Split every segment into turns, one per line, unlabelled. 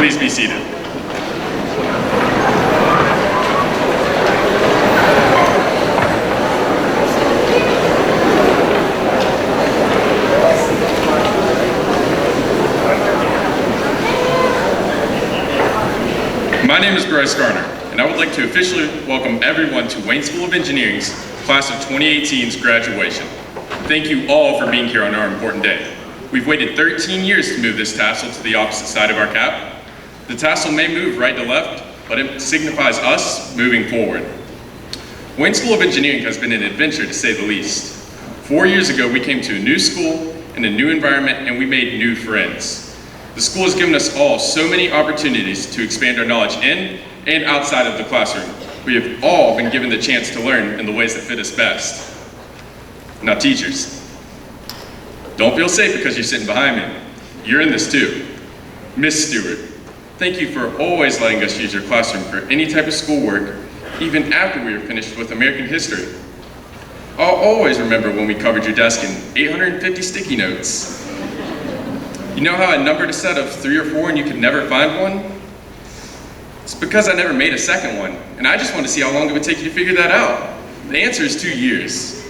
Please be seated. My name is Bryce Garner, and I would like to officially welcome everyone to Wayne School of Engineering's Class of 2018's graduation. Thank you all for being here on our important day. We've waited 13 years to move this tassel to the opposite side of our cap. The tassel may move right to left, but it signifies us moving forward. Wayne School of Engineering has been an adventure to say the least. 4 years ago, we came to a new school and a new environment, and we made new friends. The school has given us all so many opportunities to expand our knowledge in and outside of the classroom. We have all been given the chance to learn in the ways that fit us best. Now teachers, don't feel safe because you're sitting behind me. You're in this too. Miss Stewart, thank you for always letting us use your classroom for any type of schoolwork, even after we were finished with American history. I'll always remember when we covered your desk in 850 sticky notes. You know how I numbered a set of 3 or 4 and you could never find one? It's because I never made a second one, and I just wanted to see how long it would take you to figure that out. The answer is 2 years.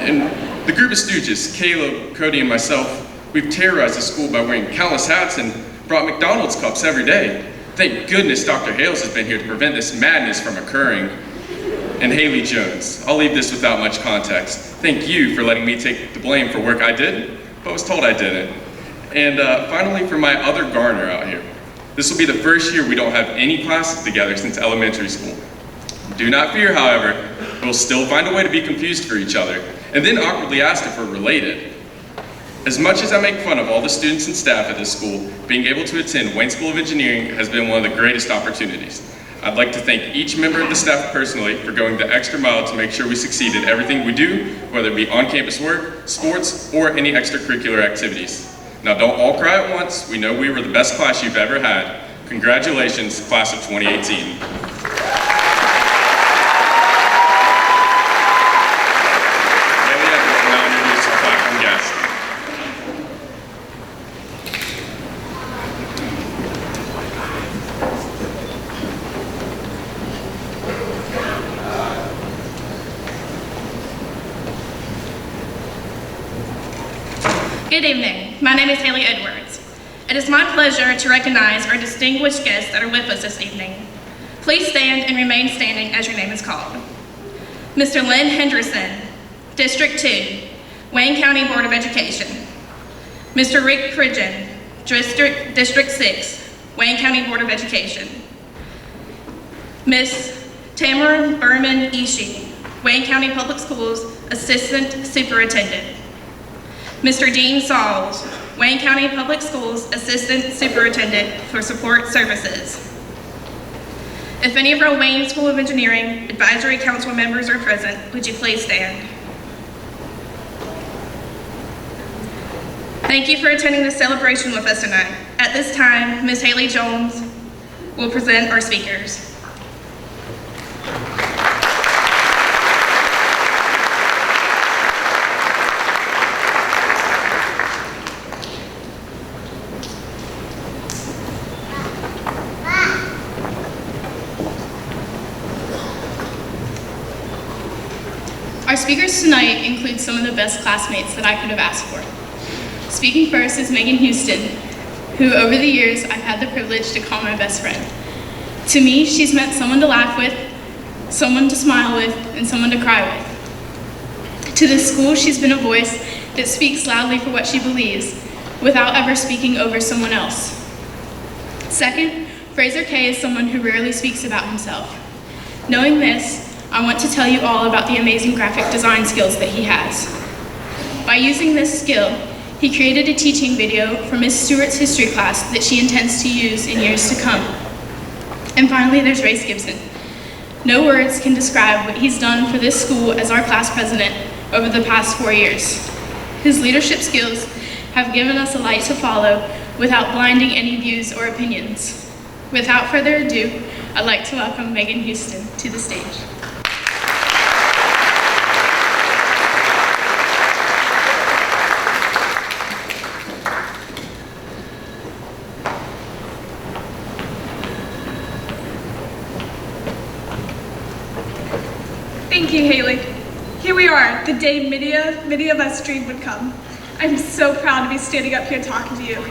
And the group of stooges, Caleb, Cody, and myself, we've terrorized the school by wearing countless hats and brought McDonald's cups every day. Thank goodness Dr. Hales has been here to prevent this madness from occurring. And Haley Jones, I'll leave this without much context. Thank you for letting me take the blame for work I did, but was told I didn't. And finally, for my other Garner out here. This will be the first year we don't have any classes together since elementary school. Do not fear, however, we'll still find a way to be confused for each other, and then awkwardly ask if we're related. As much as I make fun of all the students and staff at this school, being able to attend Wayne School of Engineering has been one of the greatest opportunities. I'd like to thank each member of the staff personally for going the extra mile to make sure we succeed in everything we do, whether it be on-campus work, sports, or any extracurricular activities. Now don't all cry at once. We know we were the best class you've ever had. Congratulations, class of 2018.
Good evening. My name is Haley Edwards. It is my pleasure to recognize our distinguished guests that are with us this evening. Please stand and remain standing as your name is called. Mr. Lynn Henderson, District 2, Wayne County Board of Education. Mr. Rick Pridgeon, District 6, Wayne County Board of Education. Ms. Tamara Berman Ishii, Wayne County Public Schools Assistant Superintendent. Mr. Dean Sauls, Wayne County Public Schools Assistant Superintendent for Support Services. If any of our Wayne School of Engineering Advisory Council members are present, would you please stand? Thank you for attending this celebration with us tonight. At this time, Ms. Haley Jones will present our speakers. Our speakers tonight include some of the best classmates that I could have asked for. Speaking first is Megan Houston, who over the years I've had the privilege to call my best friend. To me, she's meant someone to laugh with, someone to smile with, and someone to cry with. To this school, she's been a voice that speaks loudly for what she believes, without ever speaking over someone else. Second, Fraser Kay is someone who rarely speaks about himself. Knowing this, I want to tell you all about the amazing graphic design skills that he has. By using this skill, he created a teaching video for Ms. Stewart's history class that she intends to use in years to come. And finally, there's Race Gibson. No words can describe what he's done for this school as our class president over the past 4 years. His leadership skills have given us a light to follow without blinding any views or opinions. Without further ado, I'd like to welcome Megan Houston to the stage.
Thank you, Haley. Here we are, the day many of us dreamed would come. I'm so proud to be standing up here talking to you.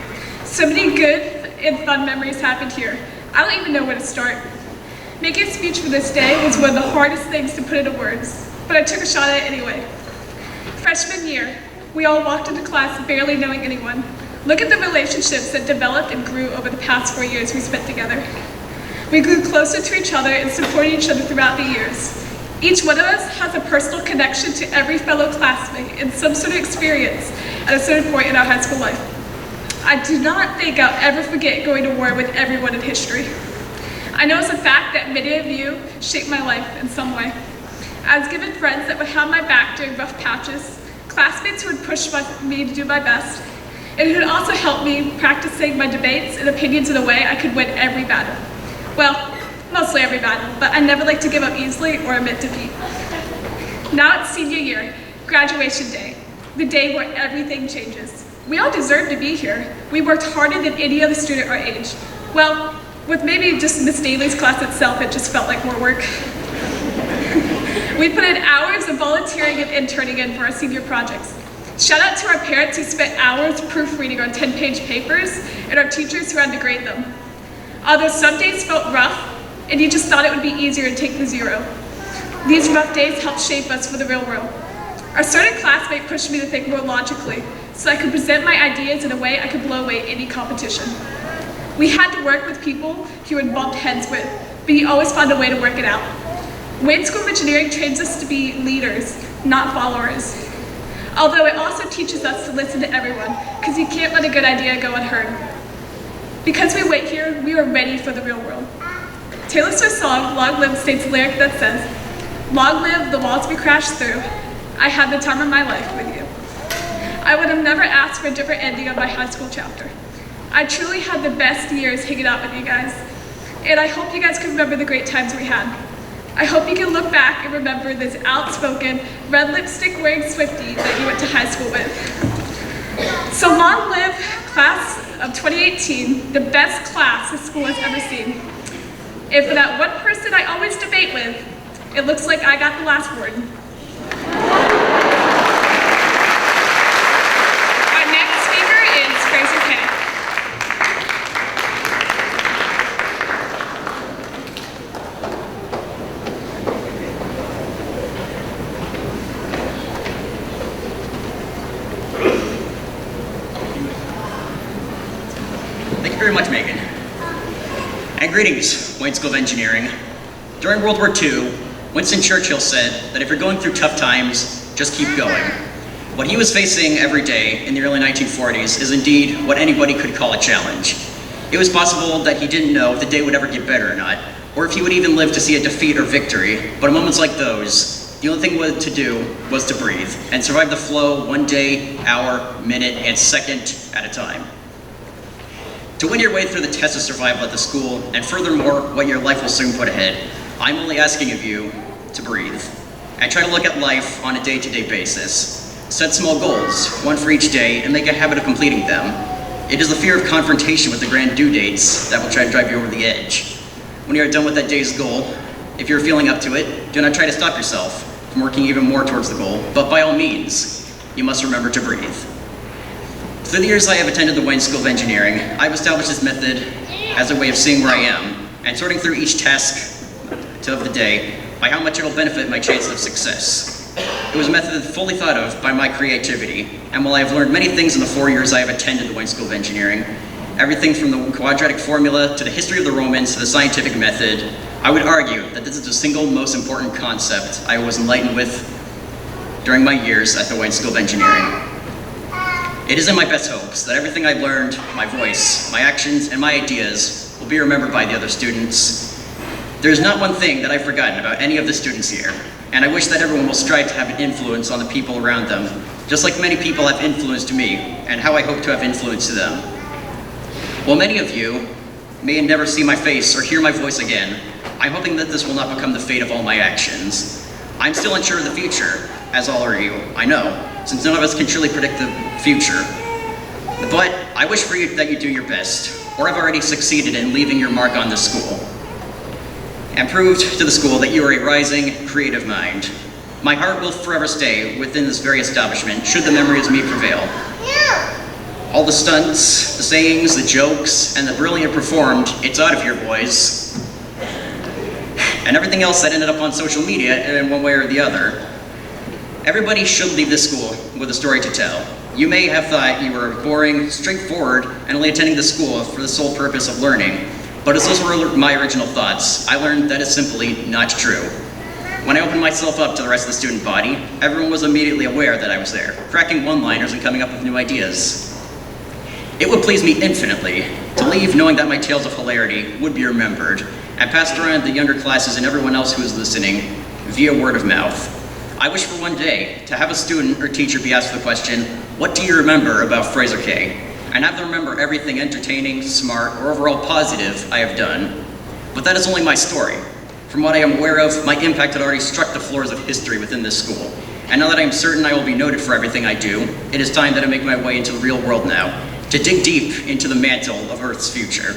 So many good and fun memories happened here. I don't even know where to start. Making a speech for this day was one of the hardest things to put into words, but I took a shot at it anyway. Freshman year, we all walked into class barely knowing anyone. Look at the relationships that developed and grew over the past 4 years we spent together. We grew closer to each other and supported each other throughout the years. Each one of us has a personal connection to every fellow classmate and some sort of experience at a certain point in our high school life. I do not think I'll ever forget going to war with everyone in history. I know it's a fact that many of you shaped my life in some way. I was given friends that would have my back during rough patches, classmates who would push me to do my best, and who would also help me practicing my debates and opinions in a way I could win every battle. Well, mostly every battle, but I never like to give up easily or admit defeat. Now it's senior year, graduation day, the day where everything changes. We all deserve to be here. We worked harder than any other student our age. Well, with maybe just Miss Daly's class itself, it just felt like more work. We put in hours of volunteering and interning in for our senior projects. Shout out to our parents who spent hours proofreading our 10-page papers and our teachers who had to grade them. Although some days felt rough, and you just thought it would be easier to take the 0. These rough days helped shape us for the real world. Our certain classmate pushed me to think more logically, so I could present my ideas in a way I could blow away any competition. We had to work with people who had bumped heads with, but you always found a way to work it out. Wayne School of Engineering trains us to be leaders, not followers. Although it also teaches us to listen to everyone, because you can't let a good idea go unheard. Because we wait here, we are ready for the real world. Taylor Swift's song, Long Live, states a lyric that says, "Long live the walls we crashed through. I had the time of my life with you." I would have never asked for a different ending of my high school chapter. I truly had the best years hanging out with you guys, and I hope you guys can remember the great times we had. I hope you can look back and remember this outspoken, red lipstick wearing Swiftie that you went to high school with. So long live class of 2018, the best class this school has ever seen. And for that one person I always debate with, it looks like I got the last word. Our next speaker is Fraser Kennedy.
Thank you very much, Megan. And greetings, Wayne School of Engineering. During World War II, Winston Churchill said that if you're going through tough times, just keep going. What he was facing every day in the early 1940s is indeed what anybody could call a challenge. It was possible that he didn't know if the day would ever get better or not, or if he would even live to see a defeat or victory, but in moments like those, the only thing to do was to breathe and survive the flow one day, hour, minute, and second at a time. To win your way through the test of survival at the school, and furthermore, what your life will soon put ahead, I'm only asking of you to breathe and try to look at life on a day-to-day basis. Set small goals, one for each day, and make a habit of completing them. It is the fear of confrontation with the grand due dates that will try to drive you over the edge. When you are done with that day's goal, if you're feeling up to it, do not try to stop yourself from working even more towards the goal, but by all means, you must remember to breathe. Through the years I have attended the Wayne School of Engineering, I've established this method as a way of seeing where I am and sorting through each task of the day by how much it'll benefit my chances of success. It was a method fully thought of by my creativity, and while I have learned many things in the 4 years I have attended the Wayne School of Engineering, everything from the quadratic formula to the history of the Romans to the scientific method, I would argue that this is the single most important concept I was enlightened with during my years at the Wayne School of Engineering. It is in my best hopes that everything I've learned, my voice, my actions, and my ideas will be remembered by the other students. There's not one thing that I've forgotten about any of the students here, and I wish that everyone will strive to have an influence on the people around them, just like many people have influenced me, and how I hope to have influenced them. While many of you may never see my face or hear my voice again, I'm hoping that this will not become the fate of all my actions. I'm still unsure of the future, as all are you, I know, since none of us can truly predict the future. But I wish for you that you do your best, or have already succeeded in leaving your mark on this school. and proved to the school that you are a rising, creative mind. My heart will forever stay within this very establishment, should the memory of me prevail. All the stunts, the sayings, the jokes, and the brilliant performed, it's out of here, boys. And everything else that ended up on social media in one way or the other. Everybody should leave this school with a story to tell. You may have thought you were boring, straightforward, and only attending the school for the sole purpose of learning. But as those were my original thoughts, I learned that is simply not true. When I opened myself up to the rest of the student body, everyone was immediately aware that I was there, cracking one-liners and coming up with new ideas. It would please me infinitely to leave knowing that my tales of hilarity would be remembered and passed around the younger classes and everyone else who is listening via word of mouth. I wish for one day to have a student or teacher be asked the question, "What do you remember about Fraser K?" and have them remember everything entertaining, smart, or overall positive I have done. But that is only my story. From what I am aware of, my impact had already struck the floors of history within this school. And now that I am certain I will be noted for everything I do, it is time that I make my way into the real world now, to dig deep into the mantle of Earth's future.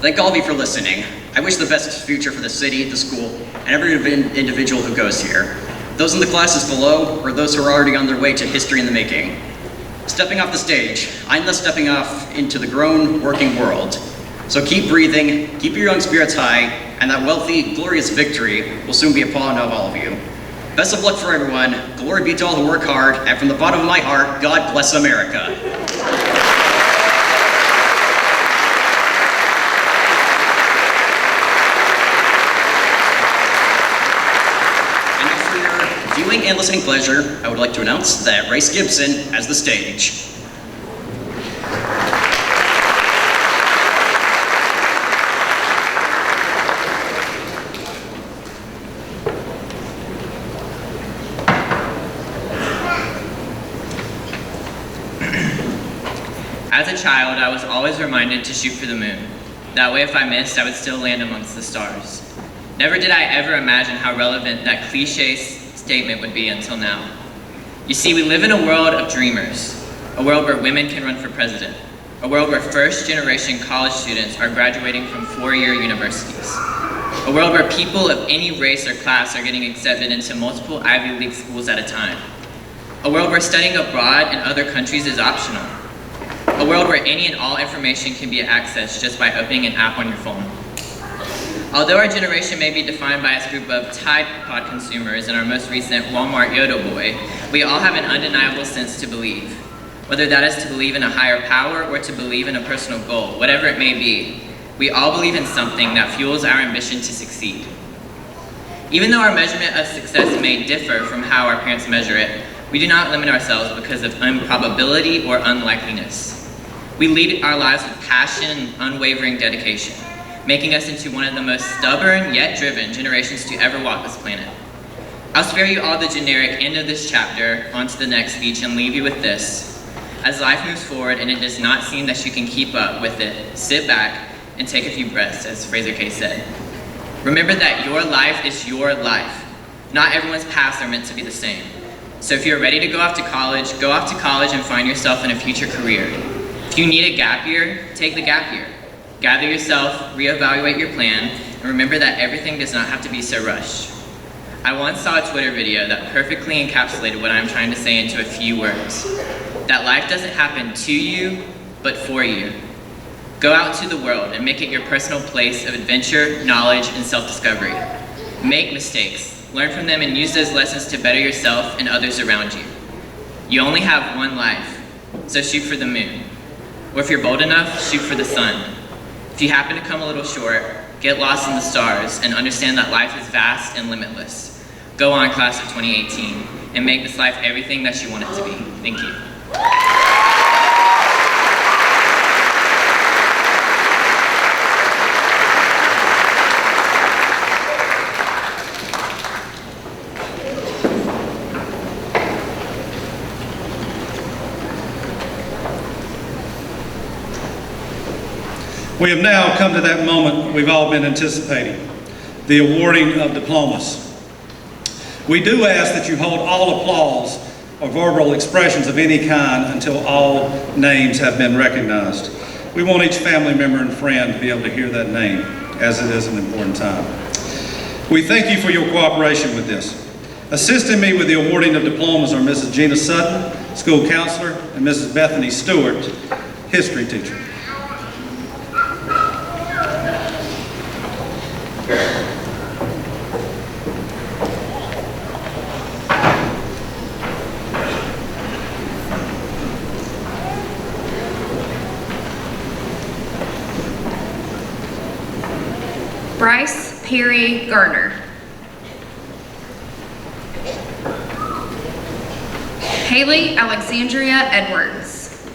Thank all of you for listening. I wish the best future for the city, the school, and every individual who goes here. Those in the classes below, or those who are already on their way to history in the making. Stepping off the stage, I'm thus stepping off into the grown, working world. So keep breathing, keep your young spirits high, and that wealthy, glorious victory will soon be upon all of you. Best of luck for everyone. Glory be to all who work hard, and from the bottom of my heart, God bless America. Viewing and listening pleasure, I would like to announce that Race Gibson has the stage.
As a child, I was always reminded to shoot for the moon. That way if I missed, I would still land amongst the stars. Never did I ever imagine how relevant that cliche statement would be until now. You see, we live in a world of dreamers, a world where women can run for president, a world where first-generation college students are graduating from four-year universities, a world where people of any race or class are getting accepted into multiple Ivy League schools at a time, a world where studying abroad in other countries is optional, a world where any and all information can be accessed just by opening an app on your phone. Although our generation may be defined by a group of Tide Pod consumers and our most recent Walmart Yoda boy, we all have an undeniable sense to believe. Whether that is to believe in a higher power or to believe in a personal goal, whatever it may be, we all believe in something that fuels our ambition to succeed. Even though our measurement of success may differ from how our parents measure it, we do not limit ourselves because of improbability or unlikeliness. We lead our lives with passion and unwavering dedication, making us into one of the most stubborn yet driven generations to ever walk this planet. I'll spare you all the generic end of this chapter onto the next speech and leave you with this. As life moves forward and it does not seem that you can keep up with it, sit back and take a few breaths, as Fraser K said. Remember that your life is your life. Not everyone's paths are meant to be the same. So if you're ready to go off to college and find yourself in a future career. If you need a gap year, take the gap year. Gather yourself, reevaluate your plan, and remember that everything does not have to be so rushed. I once saw a Twitter video that perfectly encapsulated what I'm trying to say into a few words. That life doesn't happen to you, but for you. Go out to the world and make it your personal place of adventure, knowledge, and self-discovery. Make mistakes, learn from them, and use those lessons to better yourself and others around you. You only have one life, so shoot for the moon. Or if you're bold enough, shoot for the sun. If you happen to come a little short, get lost in the stars and understand that life is vast and limitless. Go on, class of 2018, and make this life everything that you want it to be. Thank you.
We have now come to that moment we've all been anticipating, the awarding of diplomas. We do ask that you hold all applause or verbal expressions of any kind until all names have been recognized. We want each family member and friend to be able to hear that name as it is an important time. We thank you for your cooperation with this. Assisting me with the awarding of diplomas are Mrs. Gina Sutton, school counselor, and Mrs. Bethany Stewart, history teacher.
Bryce Perry Garner. Haley Alexandria Edwards.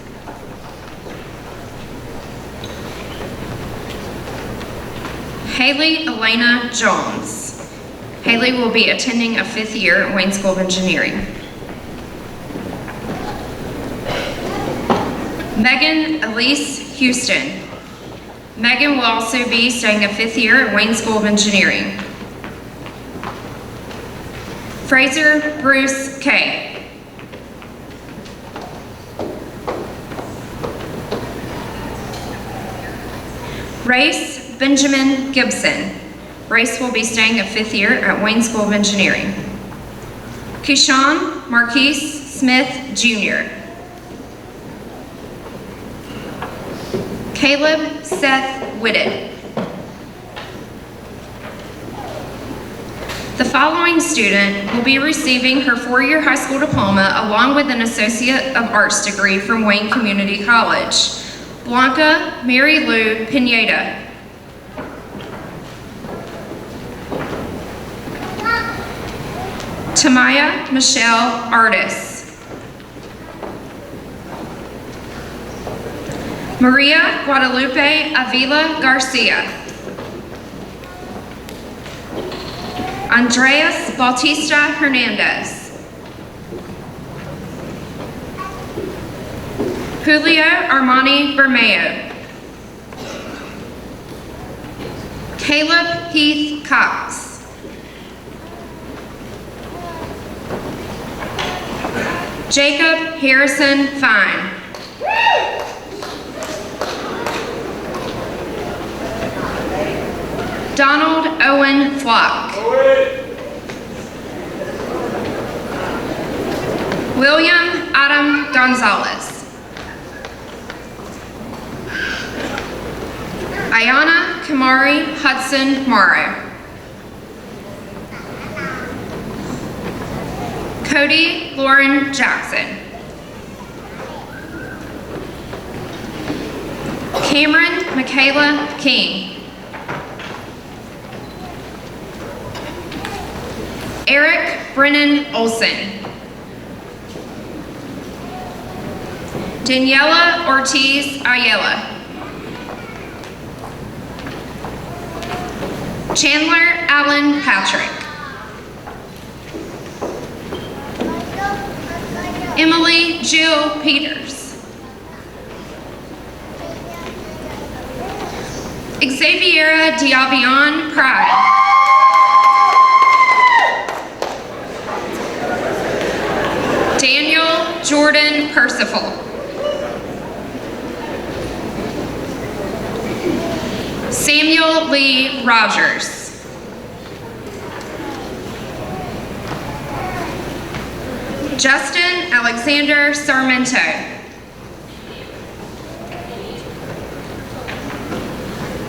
Haley Elena Jones. Haley will be attending a 5th year at Wayne School of Engineering. Megan Elise Houston. Megan will also be studying a 5th year at Wayne School of Engineering. Fraser Bruce Kay. Race Benjamin Gibson. Race will be studying a 5th year at Wayne School of Engineering. Keyshawn Marquise Smith Jr. Caleb Seth Whitted. The following student will be receiving her 4-year high school diploma along with an Associate of Arts degree from Wayne Community College. Blanca Mary Lou Pineda. Tamaya Michelle Artis. Maria Guadalupe Avila Garcia. Andreas Bautista Hernandez. Julio Armani Bermeo. Caleb Heath Cox. Jacob Harrison Fine. Donald Owen Flock. William Adam Gonzalez. Ayana Kamari Hudson Morrow. Cody Lauren Jackson. Cameron Michaela King. Eric Brennan Olson. Daniela Ortiz Ayala. Chandler Allen Patrick. Emily Jill Peters. Xaviera Diabion Pride. Daniel Jordan Percival. Samuel Lee Rogers. Justin Alexander Sarmento.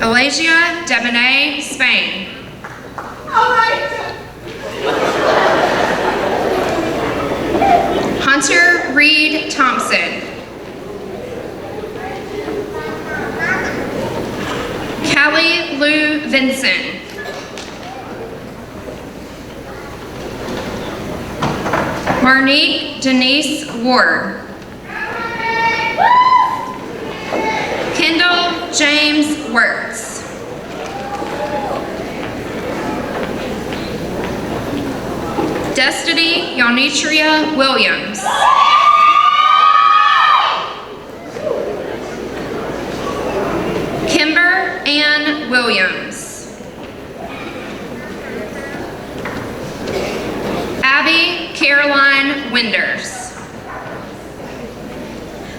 Elijah Debonair Spain. Hunter Reed Thompson. Callie Lou Vinson. Marnique Denise Ward. Kendall James Wirtz. Destiny Yonitria Williams. Kimber Ann Williams. Abby Caroline Winders.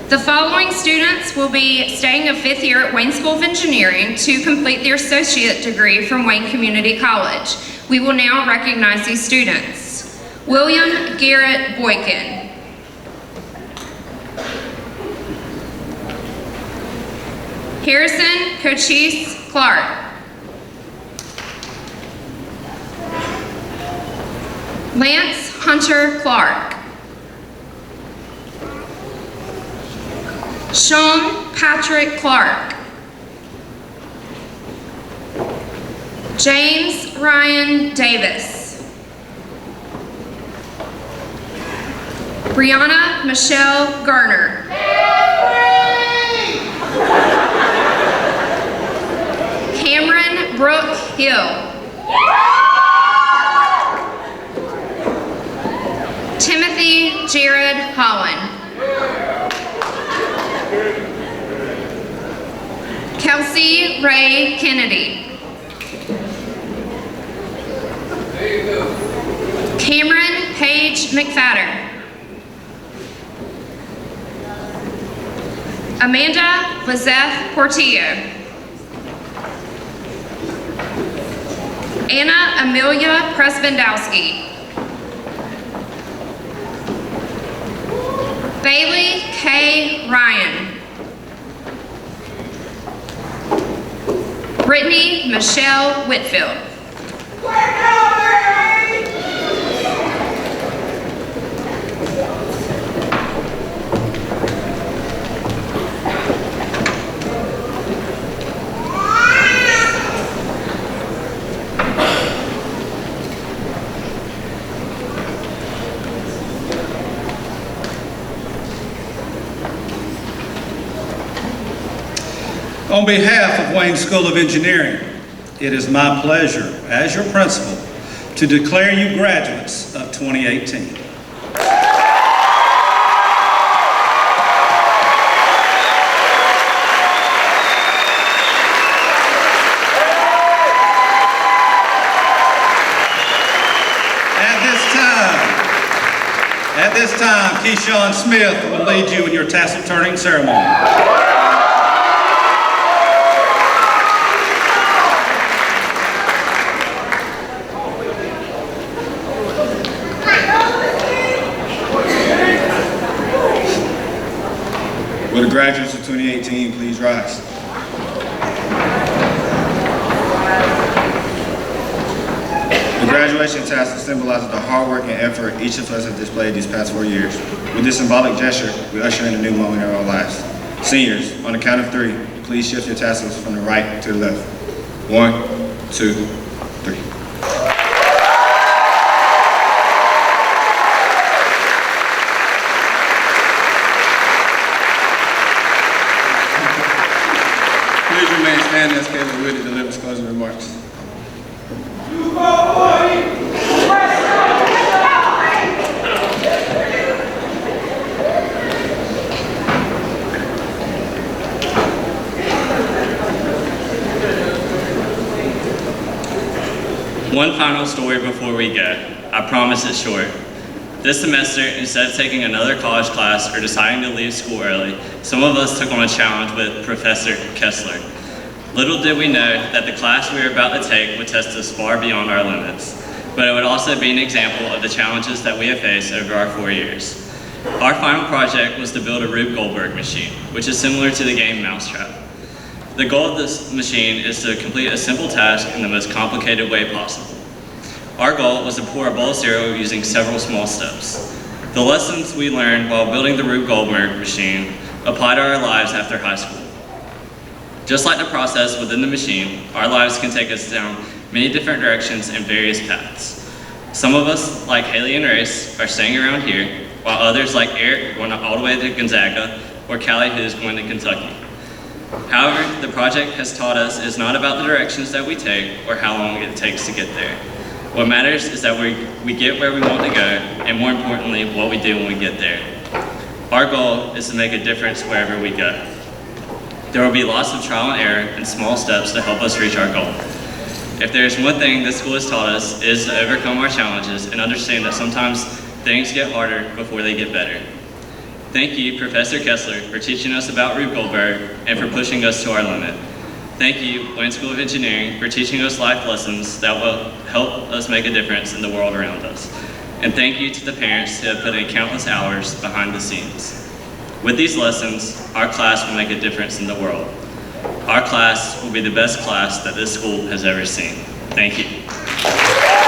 The following students will be staying a 5th year at Wayne School of Engineering to complete their associate degree from Wayne Community College. We will now recognize these students. William Garrett Boykin. Harrison Cochise Clark. Lance Hunter Clark. Sean Patrick Clark. James Ryan Davis. Brianna Michelle Garner. Cameron Brooke Hill. Timothy Jared Holland. Kelsey Ray Kennedy. Cameron Paige McFadder. Amanda Lizeth Portillo. Anna Amelia Presbendowski. Bailey K. Ryan. Brittany Michelle Whitfield.
On behalf of Wayne School of Engineering, it is my pleasure, as your principal, to declare you graduates of 2018. At this time, Keyshawn Smith will lead you in your tassel turning ceremony.
Will the graduates of 2018 please rise? The graduation tassel symbolizes the hard work and effort each of us has displayed these past 4 years. With this symbolic gesture, we usher in a new moment in our lives. Seniors, on the count of 3, please shift your tassels from the right to the left. 1, 2, 3. Please remain standing as Caleb Woody delivers closing remarks.
One final story before we go. I promise it's short. This semester, instead of taking another college class or deciding to leave school early, some of us took on a challenge with Professor Kessler. Little did we know that the class we were about to take would test us far beyond our limits, but it would also be an example of the challenges that we have faced over our 4 years. Our final project was to build a Rube Goldberg machine, which is similar to the game Mousetrap. The goal of this machine is to complete a simple task in the most complicated way possible. Our goal was to pour a bowl of cereal using several small steps. The lessons we learned while building the Rube Goldberg machine apply to our lives after high school. Just like the process within the machine, our lives can take us down many different directions and various paths. Some of us, like Haley and Race, are staying around here, while others, like Eric, are going all the way to Gonzaga, or Callie, who is going to Kentucky. However, the project has taught us it's not about the directions that we take or how long it takes to get there. What matters is that we get where we want to go, and more importantly, what we do when we get there. Our goal is to make a difference wherever we go. There will be lots of trial and error and small steps to help us reach our goal. If there's one thing this school has taught us, it is to overcome our challenges and understand that sometimes things get harder before they get better. Thank you, Professor Kessler, for teaching us about Rube Goldberg and for pushing us to our limit. Thank you, Wayne School of Engineering, for teaching us life lessons that will help us make a difference in the world around us. And thank you to the parents who have put in countless hours behind the scenes. With these lessons, our class will make a difference in the world. Our class will be the best class that this school has ever seen. Thank you.